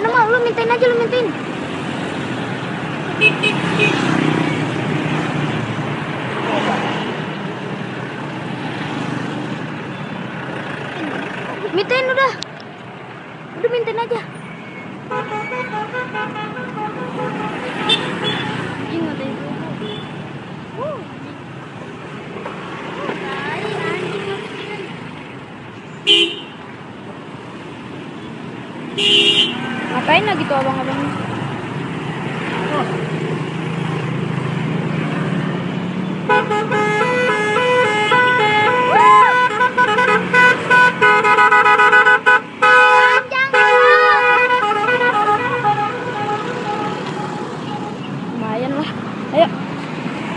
Mana mau lu mintain aja, lu mintain. Mintain udah. Udah mintain aja. Ingat itu. Ngapain lagi tuh abang-abang?